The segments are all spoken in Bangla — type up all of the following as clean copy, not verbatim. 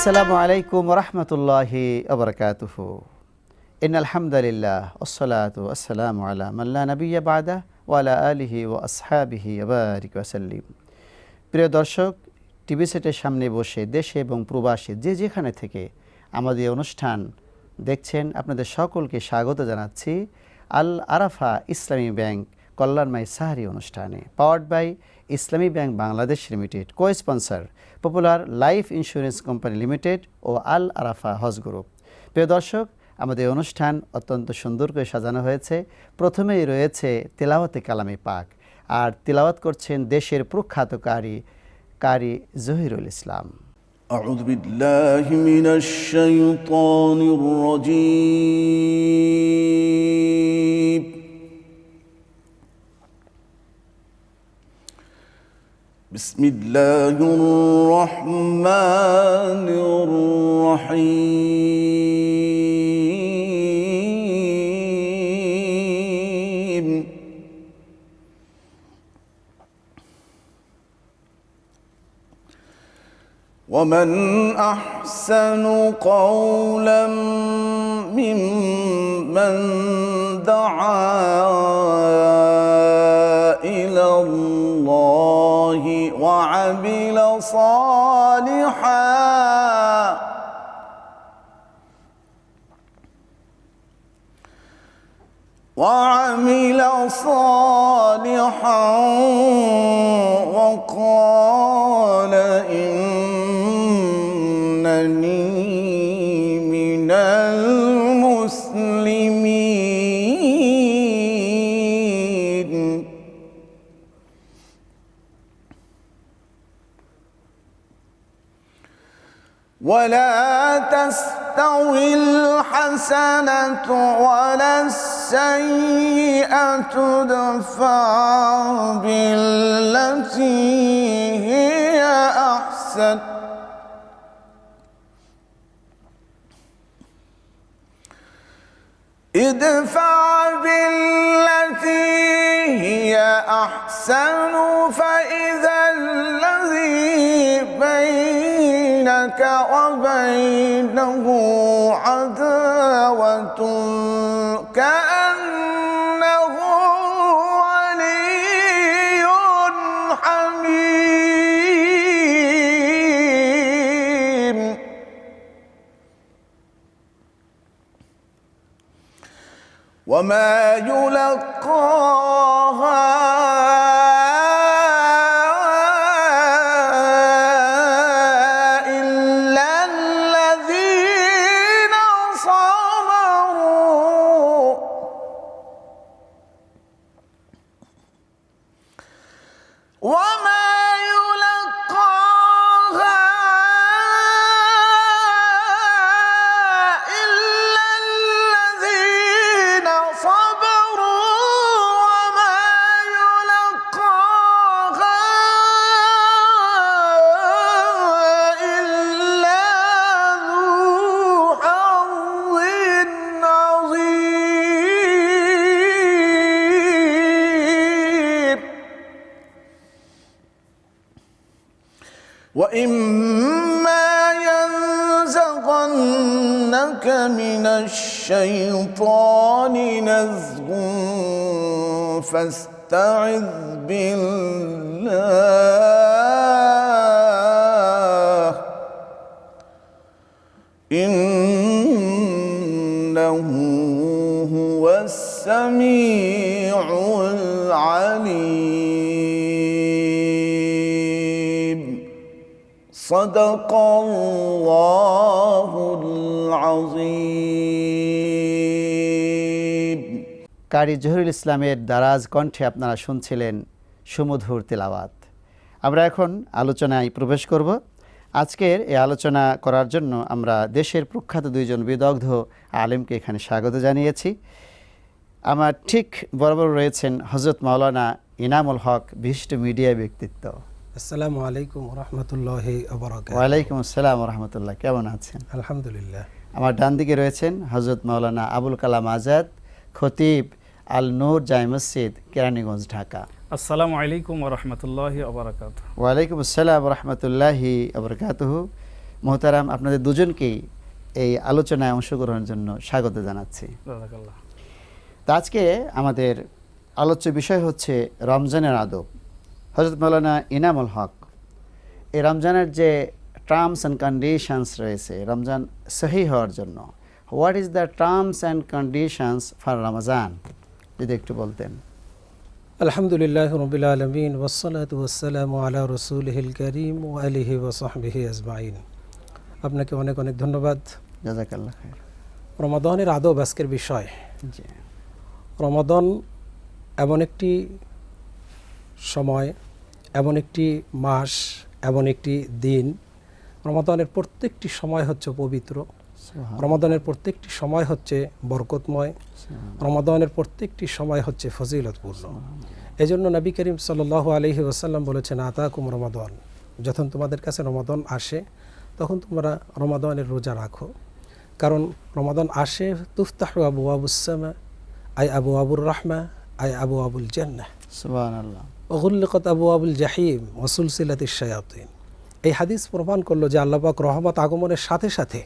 আসসালামু আলাইকুম ওয়া রাহমাতুল্লাহি ওয়া বারাকাতুহু। ইন্নাল হামদালিল্লাহ ওয়াসসালাতু ওয়াসসালামু আলা মান লা নাবিয়্যা বা'দা ওয়া আলা আলিহি ওয়া আসহাবিহি ওয়া বারিক ওয়া সাল্লিম। প্রিয় দর্শক, টিভি সেটের সামনে বসে দেশে এবং প্রবাসে যে যেখানে থেকে আমাদের অনুষ্ঠান দেখছেন, আপনাদের সকলকে স্বাগত জানাচ্ছি আল আরাফা ইসলামী ব্যাংক কল্যাণময় সাহারি অনুষ্ঠানে, powered by Islami Bank Bangladesh Limited, co sponsor Popular Life Insurance Company Limited ও আল আরাফা হজ গ্রুপ। প্রিয় দর্শক, আমাদের অনুষ্ঠান অত্যন্ত সুন্দর করে সাজানো হয়েছে। প্রথমেই রয়েছে তেলাওয়াতে কালামে পাক, আর তেলাওয়াত করছেন দেশের প্রখ্যাত কারি জহিরুল ইসলাম। أعوذ بالله من الشيطان الرجيم. بسم الله الرحمن الرحيم. ومن أحسن قولا ممن دعا إلى الله وعمل صالحا وقال إنني من المسلمين. ولا تستوي الحسنة ولا السيئة ادفع بالتي هي أحسن فإذا الذي بينك وبينه عداوة كأنه ولي حميم. وما يلقاها وإما ينزغنك من الشيطان نزغ فاستعذ بالله إنه هو السميع العليم. صدق الله العظيم. কারি জহিরুল ইসলামের দারাজ কণ্ঠে আপনারা শুনছিলেন সুমধুর তেলাওয়াত। আমরা এখন আলোচনায় প্রবেশ করব। আজকের এই আলোচনা করার জন্য আমরা দেশের প্রখ্যাত দুইজন বিদগ্ধ আলেমকে এখানে স্বাগত জানিয়েছি। আমার ঠিক বরাবর রয়েছেন হযরত মাওলানা ইনামুল হক, বিশিষ্ট মিডিয়া ব্যক্তিত্ব। আসসালামু আলাইকুম ওয়া রাহমাতুল্লাহি ওয়া বারাকাতুহু। ওয়া আলাইকুম আসসালাম ওয়া রাহমাতুল্লাহ। কেমন আছেন? আলহামদুলিল্লাহ। আমার ডান দিকে রয়েছেন হযরত মাওলানা আবুল কালাম আজাদ, খতিব আল নূর জামে মসজিদ, কেরানীগঞ্জ, ঢাকা। আসসালামু আলাইকুম ওয়া রাহমাতুল্লাহি ওয়া বারাকাতুহু। ওয়া আলাইকুম আসসালাম ওয়া রাহমাতুল্লাহি ওয়া বারাকাতুহু। মোহতারাম, আপনাদের দুজনকেই এই আলোচনায় অংশগ্রহণের জন্য স্বাগত জানাচ্ছি। তো আজকে আমাদের আলোচ্য বিষয় হচ্ছে রমজানের আদব। হযরত মাওলানা ইনামুল হক এই রমজানের যে টার্মস অ্যান্ড কন্ডিশনস রয়েছে রমজান সহি হওয়ার জন্য, what is the terms and conditions for Ramzan, যদি একটু বলতেন। আলহামদুলিল্লাহ রাব্বিল আলামিন ওয়াসসালাতু ওয়াসসালামু আলা রাসূলিহিল কারীম ওয়া আলিহি ওয়া সাহবিহি আজমাইন। আপনাকে অনেক অনেক ধন্যবাদ। জাযাকাল্লাহ খাইর। রমাদানের আদব আজকের বিষয়। জি, রমাদান এমন একটি সময়, এমন একটি মাস, এমন একটি দিন। রমাদানের প্রত্যেকটি সময় হচ্ছে পবিত্র, রমাদানের প্রত্যেকটি সময় হচ্ছে বরকতময়, রমাদানের প্রত্যেকটি সময় হচ্ছে ফজিলতপূর্ণ। এজন্য নবী করিম সাল্লাল্লাহু আলাইহি ওয়াসাল্লাম বলেছেন, আতাকুম রমাদান, যখন তোমাদের কাছে রমাদান আসে তখন তোমরা রমাদানের রোজা রাখো। কারণ রমাদান আসে তুফতাহু আবওয়াবুস সামা আই আবওয়াবুর রাহমা আই আবওয়াবুল জান্নাহ সুবহানাল্লাহ, ওয়া গুল্লিকাত আবওয়াবুল জাহিম ওয়া সুলসিলাতিশ শায়াতিন। এই হাদিস প্রমাণ করলো যে আল্লাহ পাক রহমত আগমনের সাথে সাথে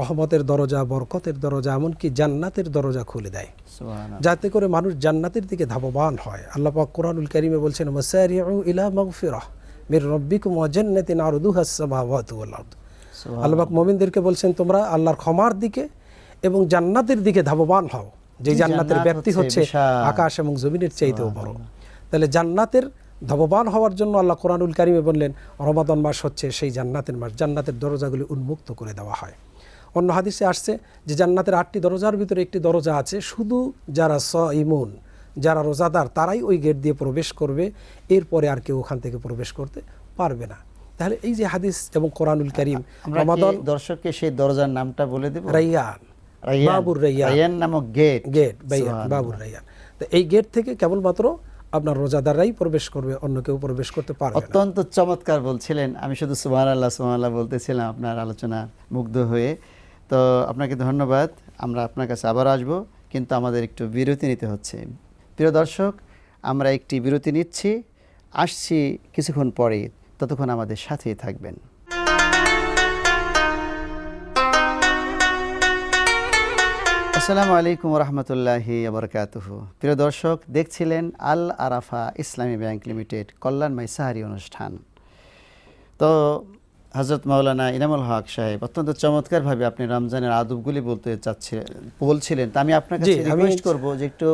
রহমতের দরজা, বরকতের দরজা, এমনকি জান্নাতের দরজা খুলে দেয়, সুবহানাল্লাহ, যাতে করে মানুষ জান্নাতের দিকে ধাবমান হয়। আল্লাহ পাক কোরআনুল কারীমে বলছেন, ওয়াসারিউ ইলা মাগফিরাহ মির রাব্বিকুম ওয়া জান্নাতিন আরদুহাস সামাওয়াতু ওয়াল আরদ। আল্লাহ পাক মুমিনদেরকে বলছেন, তোমরা আল্লাহর ক্ষমার দিকে এবং জান্নাতের দিকে ধাবমান হও, যে জান্নাতের ব্যাপ্তি হচ্ছে আকাশ এবং জমিনের চাইতেও বড়। তাহলে জান্নাতের ধাবমান হওয়ার জন্য আল্লাহ কোরআনুল কারীমে বললেন, রমাদান মাস হচ্ছে সেই জান্নাতের মাস, জান্নাতের দরজাগুলি উন্মুক্ত করে দেওয়া হয়। অন্য হাদিসে আসছে যে জান্নাতের 8টি দরজার ভিতরে একটি দরজা আছে, শুধু যারা সাইমুন, যারা রোজাদার, তারাই ওই গেট দিয়ে প্রবেশ করবে, এরপরে আর কেউ ওখান থেকে প্রবেশ করতে পারবে না। তাহলে এই যে হাদিস এবং কোরআনুল কারীম, রমাদান দর্শককে সেই দরজার নামটা বলে দেব। রাইয়ান, বাবুর রাইয়ান, রাইয়ান নামক গেট, বাবুর রাইয়ান। তো এই গেট থেকে কেবলমাত্র আপনার রোজাদাররাই প্রবেশ করবে, অন্য কেউ প্রবেশ করতে পারবে না। অত্যন্ত চমৎকার বলছিলেন, আমি শুধু সুবহানাল্লাহ সুবহানাল্লাহ বলতেছিলাম আপনার আলোচনা মুগ্ধ হয়ে। তো আপনাকে ধন্যবাদ। আমরা আপনার কাছে আবার আসব, কিন্তু আমাদের একটু বিরতি নিতে হচ্ছে। প্রিয় দর্শক, আমরা একটি বিরতি নিচ্ছি, আসছি কিছুক্ষণ পরে, ততক্ষণ আমাদের সাথেই থাকবেন। আসসালামু আলাইকুম রহমতুল্লাহি বারাকাতুহু। প্রিয় দর্শক, দেখছিলেন আল আরাফা ইসলামী ব্যাংক লিমিটেড কল্যাণময় সাহারি অনুষ্ঠান। তো হযরত মাওলানা ইনামুল হক সাহেব অত্যন্ত চমৎকারভাবে আপনি রমজানের আদবগুলি বলছিলেন। তা আমি আপনার কাছে রিকোয়েস্ট করব যে একটু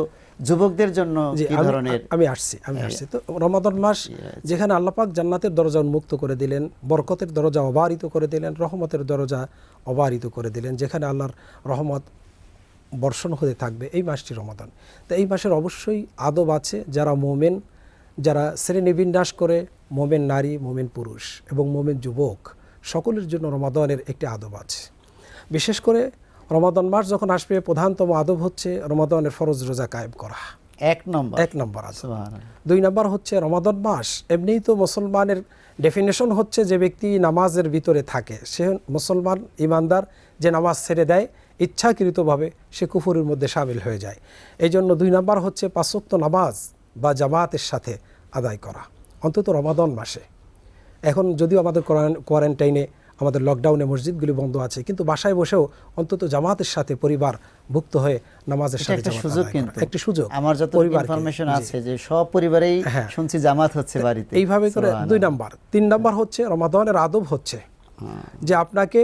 যুবকদের জন্য কি ধরনের। আমি আসছি। তো রমাদান মাস যেখানে আল্লাহ পাক জান্নাতের দরজা উন্মুক্ত করে দিলেন, বরকতের দরজা অবারিত করে দিলেন, রহমতের দরজা অবারিত করে দিলেন, যেখানে আল্লাহর রহমত বর্ষণ হতে থাকবে, এই মাসটি রমাদান। তো এই মাসের অবশ্যই আদব আছে। যারা মোমেন, যারা শ্রেণীবিন্যাস করে, মোমেন নারী, মোমেন পুরুষ এবং মোমেন যুবক, সকলের জন্য রমাদানের একটি আদব আছে। বিশেষ করে রমাদান মাস যখন আসবে, প্রধানতম আদব হচ্ছে রমাদানের ফরজ রোজা কায়েম করা, এক নম্বর আদব। 2 নম্বর হচ্ছে রমাদান মাস এমনিই তো মুসলমানের ডেফিনেশন হচ্ছে যে ব্যক্তি নামাজের ভিতরে থাকে, সে মুসলমান ইমানদার। যে নামাজ ছেড়ে দেয় ইচ্ছাকৃতভাবে, সে কুফরের মধ্যে শামিল হয়ে যায়। এই জন্য 2 নম্বর হচ্ছে 5 ওয়াক্ত নামাজ বা জামাতের সাথে আদায় করা, অন্তত রমাদান মাসে। এখন যদিও আমাদের কোয়ারেন্টাইনে, আমাদের লকডাউনে মসজিদগুলি বন্ধ আছে, কিন্তু বাসায় বসেও অন্তত জামাতের সাথে পরিবার ভুক্ত হয়ে নামাজের সাথে একটা সুযোগ, কিন্তু একটি সুযোগ। আমার যত ইনফরমেশন আছে যে সব পরিবারেই শুনছি জামাত হচ্ছে বাড়িতে, এইভাবে করে 2 নম্বর। 3 নম্বর হচ্ছে রমাদানের আদব হচ্ছে যে আপনাকে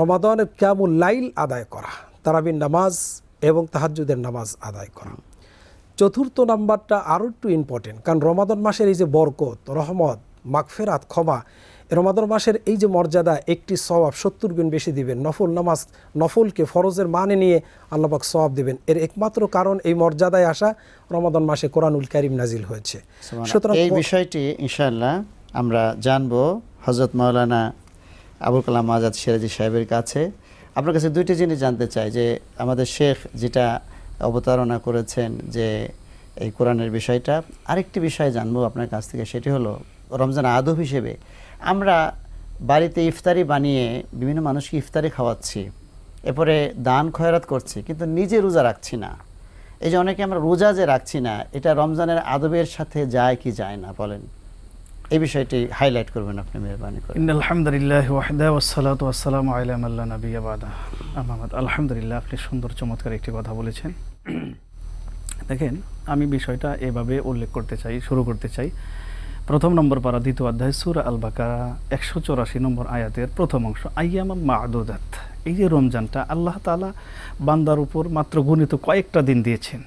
রমাদানের কিয়ামুল লাইল আদায় করা, তারাবির নামাজ এবং তাহাজ্জুদের নামাজ আদায় করা। 4র্থ নাম্বারটা আরও একটু ইম্পর্টেন্ট, কারণ রমাদান মাসের এই যে বরকত, রহমত, মাগফিরাত, ক্ষমা, রমাদান মাসের এই যে মর্যাদা, একটি সওয়াব 70 গুণ বেশি দিবেন। নফল নামাজ, নফলকে ফরজের মানে নিয়ে আল্লাহ পাক সওয়াব দিবেন। এর একমাত্র কারণ এই মর্যাদায় আসা রমাদান মাসে কোরআনুল কারীম নাজিল হয়েছে। সুতরাং এই বিষয়টি ইনশাআল্লাহ আমরা জানবো হযরত মাওলানা আবুল কালাম আজাদ সিরাজি সাহেবের কাছে। আপনার কাছে 2টি জিনিস জানতে চাই, যে আমাদের শেখ যেটা অবতারণা করেছেন যে এই কোরআনের বিষয়টা, আরেকটি বিষয় জানবো আপনার কাছ থেকে, সেটি হলো রমজান আদব হিসেবে আমরা বাড়িতে ইফতারি বানিয়ে বিভিন্ন মানুষকে ইফতারি খাওয়াচ্ছি, এরপরে দান খয়রাত করছি, কিন্তু নিজে রোজা রাখছি না। এই যে অনেকে আমরা রোজা যে রাখছি না, এটা রমজানের আদবের সাথে যায় কি যায় না বলেন? এই বিষয়টি হাইলাইট করবেন আপনি মেহরবানি করে। ইন্নাল হামদুলিল্লাহি ওয়াহদা ওয়াসসালাতু ওয়াসসালামু আলা মান লা নাবিয়্যা বাদা আম্মা বাদ। আলহামদুলিল্লাহ, আপনি সুন্দর চমৎকার একটি কথা বলেছেন। দেখেন, আমি বিষয়টা এভাবে উল্লেখ করতে চাই, শুরু করতে চাই। প্রথম নম্বর পারা 2য় অধ্যায় সূরা আল বাকারা 184 নম্বর আয়াতের প্রথম অংশ, আইয়ামাম মা'দুদাত। এই যে রমজানটা আল্লাহ তাআলা বান্দার উপর মাত্র গণিত কয়েকটা দিন দিয়েছেন।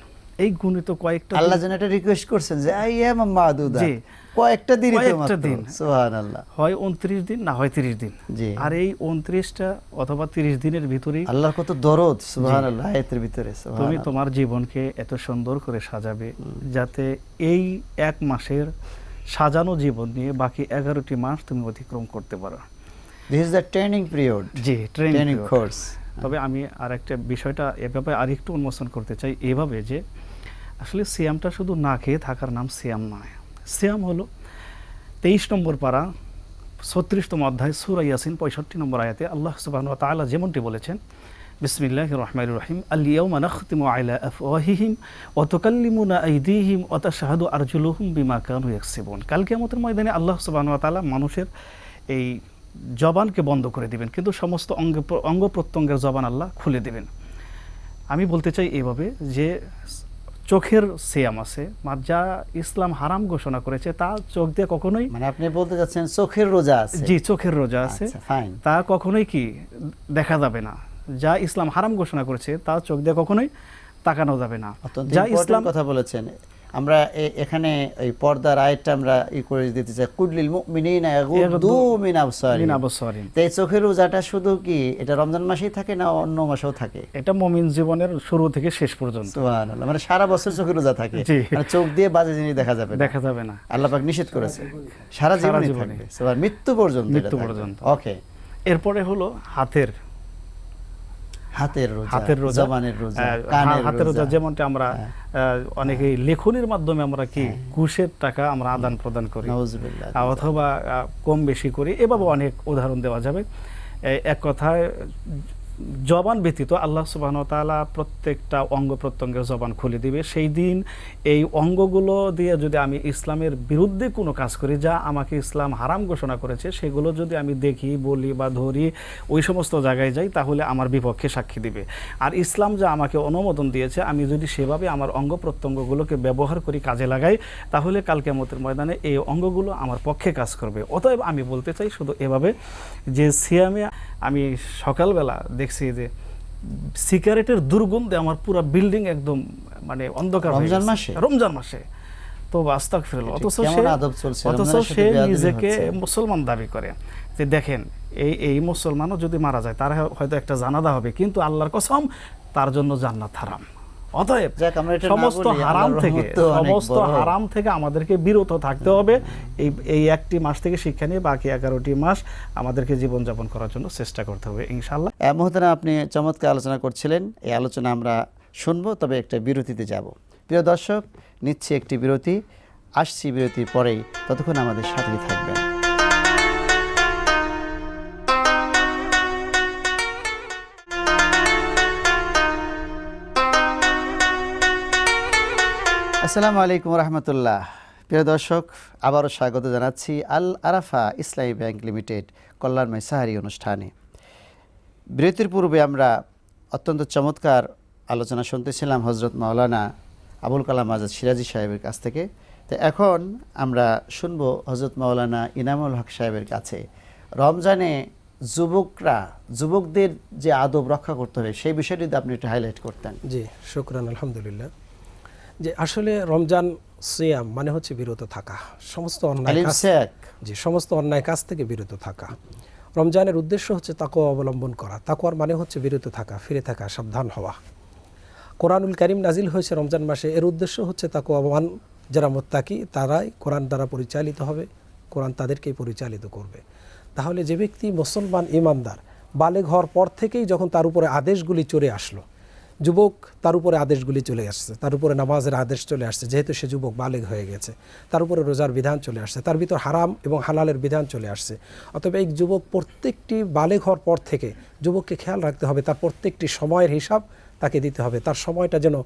এই গণিত কয়েকটা আল্লাহ যেন এটা রিকোয়েস্ট করছেন যে আইয়ামাম মা'দুদাত, জি, কয়েকটা দিনই তো কয়েকটা মাত্র। দিন। সুবহানাল্লাহ। হয় 29 দিন, না হয় 30 দিন। জি। আর এই 29টা অথবা 30 দিনের ভিতরেই আল্লাহর কত দরদ সুবহানাল্লাহ আয়াতের ভিতরে। তুমি সুবহানাল্লাহ। তোমার জীবনকে এত সুন্দর করে সাজাবে যাতে এই এক মাসের সাজানো জীবন নিয়ে বাকি 11টি মাস তুমি অতিক্রম করতে পারো। This is the training period. G, training course. তবে আমি আর একটা বিষয়টা এভাবে আরেকটু উন্মোচন করতে চাই, এভাবে যে আসলে সিয়ামটা শুধু না খেয়ে থাকার নাম সিয়াম নয়। সিয়াম হলো 23 নম্বর পারা 36তম অধ্যায় সূরা ইয়াসিন 65 নম্বর আয়াতে আল্লাহ সুবহানাহু ওয়া তাআলা যেমনটি বলেছেন, বিসমিল্লাহির রহমানির রহিম, আল ইয়াউমা নাখতিমু আলা আফওয়াহিহিম ওয়া তুকাল্লিমুনা আইদিহিম ওয়া তাশহাদু আরজুলুহুম বিমা কানু ইয়াকসিবুন। কাল কিয়ামতের ময়দানে আল্লাহ সুবহানাহু ওয়া তাআলা মানুষের এই জবানকে বন্ধ করে দিবেন, কিন্তু সমস্ত অঙ্গ প্রত্যঙ্গের জবান আল্লাহ খুলে দিবেন। আমি বলতে চাই এইভাবে যে চোখের সিয়াম আছে, যা ইসলাম হারাম ঘোষণা করেছে, তা চোখ দিয়ে কখনোই, মানে আপনি বলতে যাচ্ছেন চোখের রোজা আছে। জি, চোখের রোজা আছে, আচ্ছা, ফাইন। তা কখনোই কি দেখা যাবে না। যা ইসলাম হারাম ঘোষণা করেছে তা চোখ দিয়ে কখনোই তাকানো যাবে না। অত্যন্ত যা ইম্পর্টেন্ট ইসলাম কথা বলেছেন। আমরা এখানে এই পর্দার আয়াতটা আমরা করে দিতে চাই, কুল্লিল মুমিনিনা ইয়াগুদ্দু মিন আবসারিহিম। তো এই চোখের রোজাটা শুধু কি এটা রমজান মাসেই থাকে না অন্য মাসেও থাকে? এটা মুমিন জীবনের শুরু থেকে শেষ পর্যন্ত। সুবহানাল্লাহ, মানে সারা বছর চোখের রোজা থাকে, জি। মানে চোখ দিয়ে বাজে জিনিস দেখা যাবে না। দেখা যাবে না, আল্লাহ পাক নিষেধ করেছে, সারা জীবনই জীবনে। থাকবে, সুবহান, মৃত্যু পর্যন্ত। মৃত্যু পর্যন্ত। ওকে। এরপরে হলো হাতের রোজা, জবানের রোজা, কানের হাতের রোজা, রোজা। যেমনটা আমরা অনেকে লেখনির মাধ্যমে আমরা কি ঘুষের টাকা আমরা আদান প্রদান করি নাউজুবিল্লাহ। অথবা কম বেশি করি, এভাবে অনেক উদাহরণ দেওয়া যাবে। এক কথায় জবান ব্যতীত আল্লাহ সুবহানাহু ওয়া তাআলা প্রত্যেকটা অঙ্গ প্রত্যঙ্গের জবান খুলে দিবে। সেই দিন এই অঙ্গগুলো দিয়ে যদি আমি ইসলামের বিরুদ্ধে কোনো কাজ করি, যা আমাকে ইসলাম হারাম ঘোষণা করেছে, সেগুলো যদি আমি দেখি, বলি বা ধরি, ওই সমস্ত জায়গায় যাই, তাহলে আমার বিপক্ষে সাক্ষী দিবে। আর ইসলাম যা আমাকে অনুমোদন দিয়েছে, আমি যদি সেভাবে আমার অঙ্গ প্রত্যঙ্গগুলোকে ব্যবহার করি, কাজে লাগাই, তাহলে কাল কিয়ামতের ময়দানে এই অঙ্গগুলো আমার পক্ষে কাজ করবে। অতএব আমি বলতে চাই শুধু এভাবে যে সিয়ামে আমি সকালবেলা দেখছি যে সিগারেটের দুর্গন্ধে আমার পুরো বিল্ডিং একদম মানে অন্ধকার হয়ে গেছে। রমজান মাসে তো আস্তাগফিরুল্লাহ। অথচ সে নিজেকে মুসলমান দাবি করে। যে দেখেন, এই মুসলমানও যদি মারা যায়, তার হয়তো একটা জানাজা হবে, কিন্তু আল্লাহর কসম তার জন্য জান্নাত হারাম। অতএব সমস্ত হারাম থেকে আমাদেরকে বিরত থাকতে হবে। এই একটি মাস থেকে শিক্ষা নিয়ে বাকি 11টি মাস আমাদেরকে জীবনযাপন করার জন্য চেষ্টা করতে হবে ইনশাআল্লাহ। মুহতারাম, আপনি চমৎকার আলোচনা করছিলেন। এই আলোচনা আমরা শুনবো, তবে একটা বিরতিতে যাব। প্রিয় দর্শক, নিচ্ছি একটি বিরতি, আসছি বিরতির পরেই, ততক্ষণ আমাদের সাথেই থাকবেন। আসসালামু আলাইকুম রহমতুল্লাহ। প্রিয় দর্শক, আবারও স্বাগত জানাচ্ছি আল আরাফা ইসলামী ব্যাংক লিমিটেড কল্যাণময় সাহারি অনুষ্ঠানে। বিরতির পূর্বে আমরা অত্যন্ত চমৎকার আলোচনা শুনতেছিলাম হজরত মাওলানা আবুল কালাম আজাদ সিরাজি সাহেবের কাছ থেকে। তো এখন আমরা শুনব হজরত মাওলানা ইনামুল হক সাহেবের কাছে রমজানে যুবকদের যে আদব রক্ষা করতে হবে, সেই বিষয়টি আপনি একটু হাইলাইট করতেন। জি, শুকরান, আলহামদুলিল্লাহ। যে আসলে রমজান সিয়াম মানে হচ্ছে বিরত থাকা, সমস্ত অন্যায় কাজ থেকে বিরত থাকা। রমজানের উদ্দেশ্য হচ্ছে তাকওয়া অবলম্বন করা। তাকওয়ার মানে হচ্ছে বিরত থাকা, ফিরে থাকা, সাবধান হওয়া। কোরআনুল কারীম নাজিল হয়েছে রমজান মাসে, এর উদ্দেশ্য হচ্ছে তাকওয়াবান যারা মুত্তাকি, তারাই কোরআন দ্বারা পরিচালিত হবে, কোরআন তাদেরকেই পরিচালিত করবে। তাহলে যে ব্যক্তি মুসলমান ইমানদার, বালেগ হওয়ার পর থেকেই যখন তার উপরে আদেশগুলি চলে আসলো, যুবক তার উপরে আদেশগুলি চলে আসছে, তার উপরে নামাজের আদেশ চলে আসছে, যেহেতু সে যুবক বালেগ হয়ে গেছে, তার উপরে রোজার বিধান চলে আসছে, তার ভিতর হারাম এবং হালালের বিধান চলে আসছে। অতএব এই যুবক প্রত্যেকটি বালেগ হওয়ার পর থেকে যুবককে খেয়াল রাখতে হবে তার প্রত্যেকটি সময়ের হিসাব তাকে দিতে হবে। তার সময়টা যেন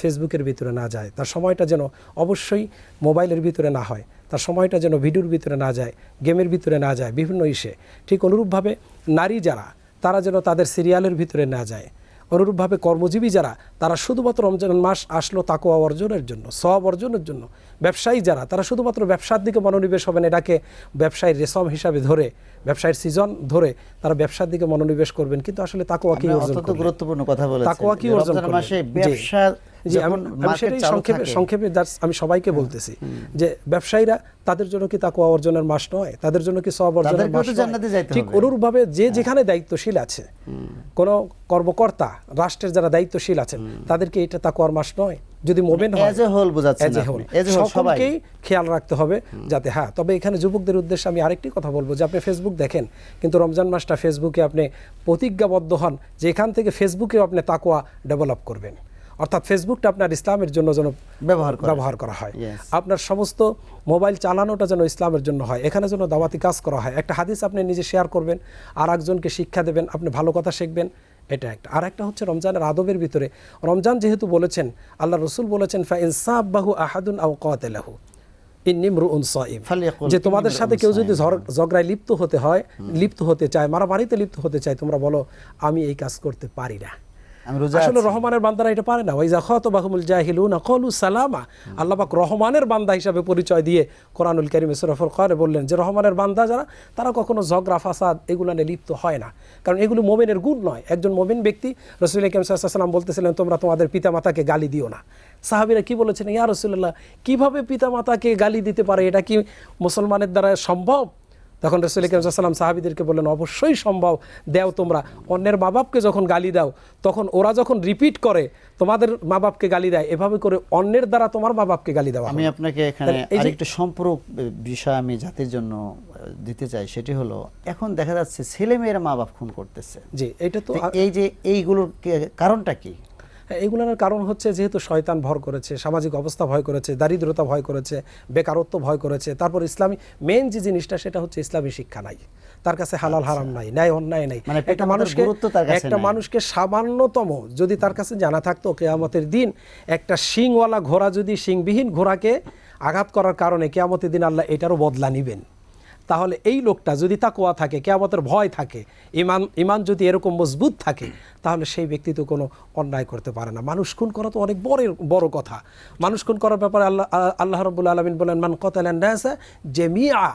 ফেসবুকের ভিতরে না যায়, তার সময়টা যেন অবশ্যই মোবাইলের ভিতরে না হয়, তার সময়টা যেন ভিডিওর ভিতরে না যায়, গেমের ভিতরে না যায়, বিভিন্ন ইস্যে। ঠিক অনুরূপভাবে নারী যারা, তারা যেন তাদের সিরিয়ালের ভিতরে না যায়। অনুরূপভাবে কর্মজীবী যারা, তারা শুধুমাত্র রমজান মাস আসলো তাকওয়া অর্জনের জন্য, সওয়াব অর্জনের জন্য। ব্যবসায়ী যারা, তারা শুধুমাত্র ব্যবসার দিকে মনোনিবেশ হবেন, এটাকে ব্যবসায়ের রেশম হিসাবে ধরে, ব্যবসায়ের সিজন ধরে তারা ব্যবসার দিকে মনোনিবেশ করবেন, কিন্তু আসলে তাকওয়া কি অর্জন করবেন? গুরুত্বপূর্ণ কথা বলেছেন, তাকওয়া কি অর্জন করবেন? মাসে ব্যবসা আমি সবাইকে বলতেছি যে ব্যবসায়ীরা, তাদের জন্য কি তাকওয়া অর্জনের মাস নয়? তাদের জন্য কি সওয়াব অর্জনের মাস নয়? ঠিক অনুরূপভাবে যে যেখানে দায়িত্বশীল আছে, কোন কর্মকর্তা, রাষ্ট্রের যারা দায়িত্বশীল আছেন, তাদেরকে এটা তাকওয়ার মাস নয়? যদি মোমেন হয়, সকলকেই খেয়াল রাখতে হবে যাতে। হ্যাঁ, তবে এখানে যুবকদের উদ্দেশ্যে আমি আরেকটি কথা বলবো যে আপনি ফেসবুক দেখেন, কিন্তু রমজান মাসটা ফেসবুকে আপনি প্রতিজ্ঞাবদ্ধ হন যে এখান থেকে ফেসবুকেও আপনি তাকওয়া ডেভেলপ করবেন, অর্থাৎ ফেসবুকটা আপনার ইসলামের জন্য যেন ব্যবহার করা হয়। আপনার সমস্ত মোবাইল চালানোটা যেন ইসলামের জন্য হয়, এখানে যেন দাওয়াতি কাজ করা হয়। একটা হাদিস আপনি নিজে শেয়ার করবেন, আর একজনকে শিক্ষা দেবেন, আপনি ভালো কথা শিখবেন, এটা একটা। আর একটা হচ্ছে রমজানের আদবের ভিতরে, রমজান যেহেতু বলেছেন, আল্লাহ রসুল বলেছেন ফাইন সাব্বাহু আহাদুন আও কাতালাহু ইন্নী মরউন সাইম, যে তোমাদের সাথে কেউ যদি ঝগড়ায় লিপ্ত হতে চায়, মারামারিতে লিপ্ত হতে চায়, তোমরা বলো আমি এই কাজ করতে পারি না। আসলে রহমানের বান্দারা এটা পারে না। ওয়াইজা খাতাবাহুমুল জাহিলুনা ক্বালু সালামা, আল্লাহ পাক রহমানের বান্দা হিসাবে পরিচয় দিয়ে কোরআনুল কারীমে সূরা ফুরকানে বললেন যে রহমানের বান্দা যারা, তারা কখনো ঝগড়া ফাসাদ এগুলো নিয়ে লিপ্ত হয় না, কারণ এগুলো মুমিনের গুণ নয়। একজন মুমিন ব্যক্তি, রাসূল কারীম সাল্লাল্লাহু আলাইহি ওয়াসাল্লাম বলতেছিলেন তোমরা তোমাদের পিতামাতাকে গালি দিও না। সাহাবীরা কি বলেছেন, ইয়া রাসূলুল্লাহ, কিভাবে পিতামাতাকে গালি দিতে পারে, এটা কি মুসলমানের দ্বারা সম্ভব? তখন রাসূল কারীম সাল্লাল্লাহু আলাইহি ওয়াসাল্লাম সাহাবীদেরকে বললেন অবশ্যই সম্ভব। দেও তোমরা অন্যের মা বাপকে যখন গালি দাও, তখন ওরা যখন রিপিট করে তোমাদের মা বাপকে গালি দেয়, এভাবে করে অন্যের দ্বারা তোমার মা বাপকে গালি দেওয়া। আমি আপনাকে এখানে আরেকটা সম্পূরক বিষয় আমি জাতির জন্য দিতে চাই, সেটি হলো এখন দেখা যাচ্ছে ছেলে মেয়েরা মা বাপ খুন করতেছে। জি, এটা তো এই যে এইগুলোর কারণটা কি? এইগুলোর কারণ হচ্ছে যেহেতু শয়তান ভর করেছে, সামাজিক অবস্থা ভয় করেছে, দারিদ্রতা ভয় করেছে, বেকারত্ব ভয় করেছে, তারপর ইসলামী মেন যে জিনিসটা সেটা হচ্ছে ইসলামী শিক্ষা নাই, তার কাছে হালাল হারাম নাই, ন্যায় অন্যায় নাই। একটা মানুষকে সামান্যতম যদি তার কাছে জানা থাকতো কিয়ামতের দিন একটা শিংওয়ালা ঘোড়া যদি শিংবিহীন ঘোড়াকে আঘাত করার কারণে কিয়ামতের দিন আল্লাহ এটারও বদলা নিবেন, তাহলে এই লোকটা যদি তাকওয়া থাকে, কিয়ামতের ভয় থাকে, ইমান যদি এরকম মজবুত থাকে, তাহলে সেই ব্যক্তি তো কোনো অন্যায় করতে পারে না। মানুষ খুন করা তো অনেক বড় কথা। মানুষ খুন করার ব্যাপারে আল্লাহ রাব্বুল আলামিন বলেন মান কাতালান নাসা জামিআ,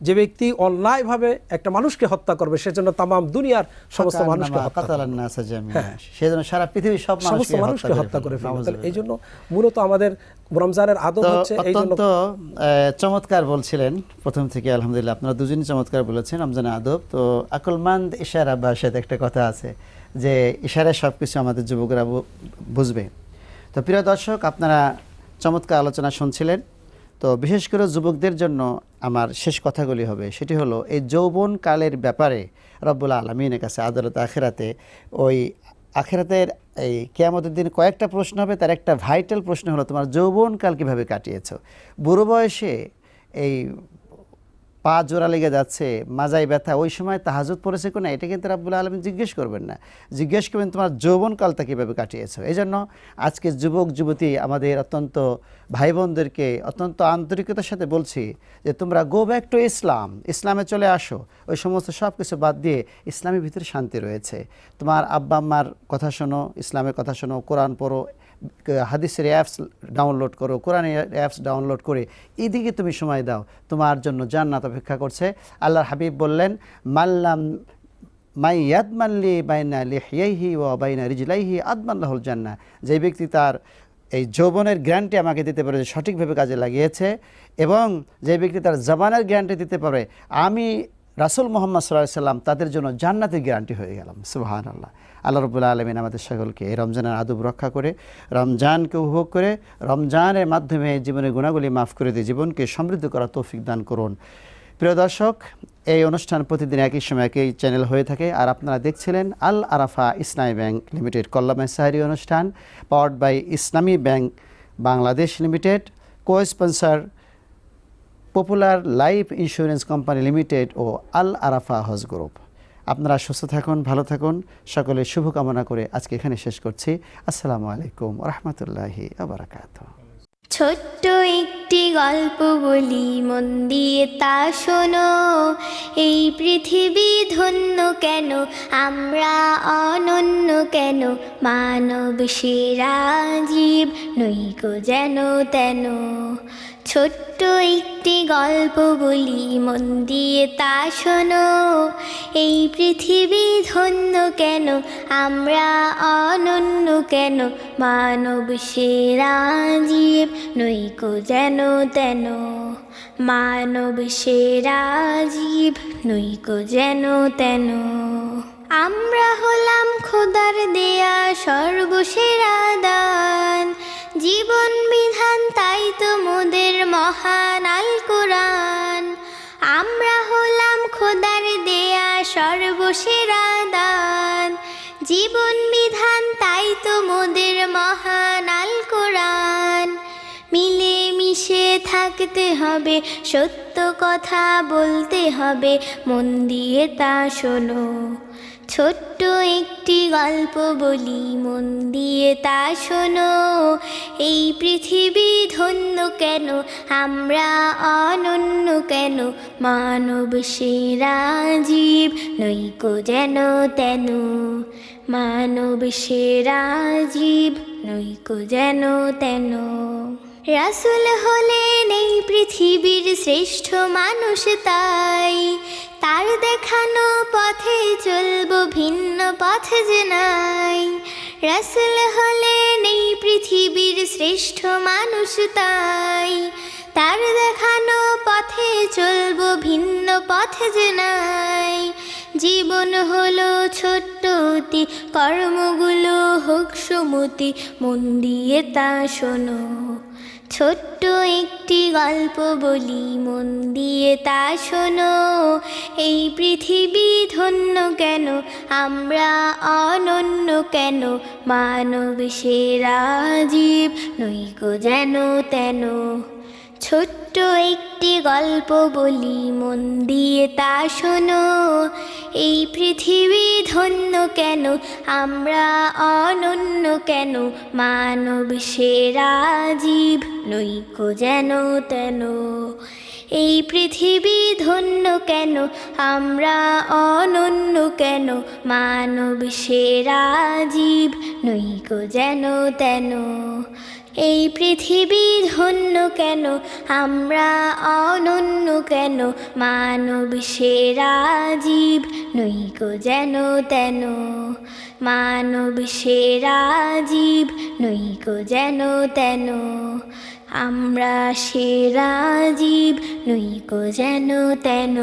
যে ব্যক্তি অন্যায়ভাবে একটা মানুষকে হত্যা করবে সেজন্য তামাম দুনিয়ার সমস্ত মানুষকে হত্যা করবে, সেজন্য সারা পৃথিবীর সমস্ত মানুষকে হত্যা করে ফেলবে। এই জন্য মূলত আমাদের রমজানের আদব হচ্ছে এই জন্য। চমৎকার বলছিলেন প্রথম থেকে, আলহামদুলিল্লাহ আপনারা দুজনই চমৎকার বলেছেন রমজানের আদব। তো আকলমান্দ ইশারা ভাষাতে একটা কথা আছে যে ইশারায় সবকিছু আমাদের যুবকরা বুঝবে। তো প্রিয় দর্শক, আপনারা চমৎকার আলোচনা শুনছিলেন। তো বিশেষ করে যুবকদের জন্য আমার শেষ কথাগুলি হবে, সেটি হলো এই যৌবনকালের ব্যাপারে রব্বুল আলামিনের কাছে আদালত আখিরাতে, ওই আখিরাতের এই কিয়ামতের দিন কয়েকটা প্রশ্ন হবে, তার একটা ভাইটাল প্রশ্ন হলো তোমার যৌবনকাল কীভাবে কাটিয়েছো। বুড়ো বয়সে এই পা জোড়া লেগে যাচ্ছে, মাজায় ব্যথা, ওই সময় তাহাজ্জুদ পড়েছে কিনা, এটা কিন্তু রাব্বুল আলামিন জিজ্ঞেস করবেন না, জিজ্ঞেস করবেন তোমার যৌবনকালটা কীভাবে কাটিয়েছো। এই জন্য আজকে যুবক যুবতী আমাদের অত্যন্ত ভাই বোনদেরকে অত্যন্ত আন্তরিকতার সাথে বলছি যে তোমরা গো ব্যাক টু ইসলাম, ইসলামে চলে আসো। ওই সমস্ত সব কিছু বাদ দিয়ে ইসলামের ভিতরে শান্তি রয়েছে। তোমার আব্বা আম্মার কথা শোনো, ইসলামের কথা শোনো, কোরআন পড়ো, হাদিসের অ্যাপস ডাউনলোড করো, কোরআনের অ্যাপস ডাউনলোড করে এদিকে তুমি সময় দাও, তোমার জন্য জান্নাত অপেক্ষা করছে। আল্লাহর হাবিব বললেন মাল্লাম মাই ইয়াদমাল্লি বাইনা লিহিয়াইহি ওয়া বাইনা রিজলাইহি আদমাল্লাহুল জান্নাহ, যে ব্যক্তি তার এই যৌবনের গ্যারান্টি আমাকে দিতে পারে, যে সঠিকভাবে কাজে লাগিয়েছে, এবং যে ব্যক্তি তার জবানের গ্যারান্টি দিতে পারে, আমি রাসূল মুহাম্মদ সাল্লাল্লাহু আলাইহি সাল্লাম তাদের জন্য জান্নাতের গ্যারান্টি হয়ে গেলাম। সুবহানাল্লাহ। আল্লাহ রাব্বুল আলামিন আমাদের সকলকে এই রমজানের আদব রক্ষা করে, রমজানকে উপভোগ করে, রমজানের মাধ্যমে জীবনের গুণাগুলি মাফ করে দিয়ে জীবনকে সমৃদ্ধ করার তৌফিক দান করুন। প্রিয় দর্শক, এই অনুষ্ঠান প্রতিদিন একই সময় একই চ্যানেল হয়ে থাকে, আর আপনারা দেখছিলেন আল আরাফা ইসলামী ব্যাংক লিমিটেড কল্যাণ সাহারি অনুষ্ঠান, powered by Islami Bank Bangladesh Limited, co sponsor Popular Life Insurance Company Limited ও আল আরাফা হজ গ্রুপ। আপনারা সুস্থ থাকুন, ভালো থাকুন, সকলের শুভকামনা করে আজকে এখানে শেষ করছি। আসসালামু আলাইকুম ওয়া রাহমাতুল্লাহি ওয়া বারাকাতুহু। ছোট্ট একটি গল্প বলি, মন দিয়ে তা শোনো। এই পৃথিবী ধন্য কেন, আমরা অনন্য কেন, মানব সেরা জীব নইকো যেন তেন। ছোট্ট একটি গল্প বলি, মন দিয়ে তা শোনো। এই পৃথিবী ধন্য কেন, আমরা অনন্য কেন, মানব সেরা জীব নইকো যেন তেন। মানব সেরা জীব নইকো যেন তেন। আমরা হলাম খোদার দেয়া সর্বসেরা দান, জীবন বিধান তাই তো মোদের মহান আল কোরআন। আমরা হলাম খোদার দেয়া সর্বসেরা দান, জীবন বিধান তাই তো মোদের মহান আল কোরআন। মিলে মিশে থাকতে হবে, সত্য কথা বলতে হবে, মন দিয়ে তা শোনো। ছোট্ট একটি গল্প বলি, মন দিয়ে তা শোনো। এই পৃথিবী ধন্য কেন, আমরা অনন্য কেন, মানব সেরা জীব নইকো যেন তেন। মানব সেরা জীব নইকো যেন তেন। রাসূল হলেন এই পৃথিবীর শ্রেষ্ঠ মানুষ, তাই তার দেখানো পথে চলবো, ভিন্ন পথে যে নাই। রাসূল হলেন এই পৃথিবীর শ্রেষ্ঠ মানুষ, তাই তার দেখানো পথে চলবো, ভিন্ন পথে যে নাই। জীবন হলো ছোট্ট অতি, কর্মগুলো হোক সুমতি, মন দিয়ে তা শোনো। ছোট্ট একটি গল্প বলি, মন দিয়ে তা শোনো। এই পৃথিবী ধন্য কেন, আমরা অনন্য কেন, মানব সেরা জীব নইকো যেন তেন। ছোট্ট একটি গল্প বলি, মন দিয়ে তা শোনো। এই পৃথিবী ধন্য কেন, আমরা অনন্য কেন, মানব সেরা জীব নইকো যেন তেন। এই পৃথিবী ধন্য কেন, আমরা অনন্য কেন, মানব সেরা জীব নইকো যেন তেন। এই পৃথিবী ধন্য কেন, আমরা অনন্য কেন, মানব সেরা জীব নইকো যেন তেন। মানব সেরা জীব নইকো যেন তেন। আমরা সেরা জীব নইকো যেন তেন।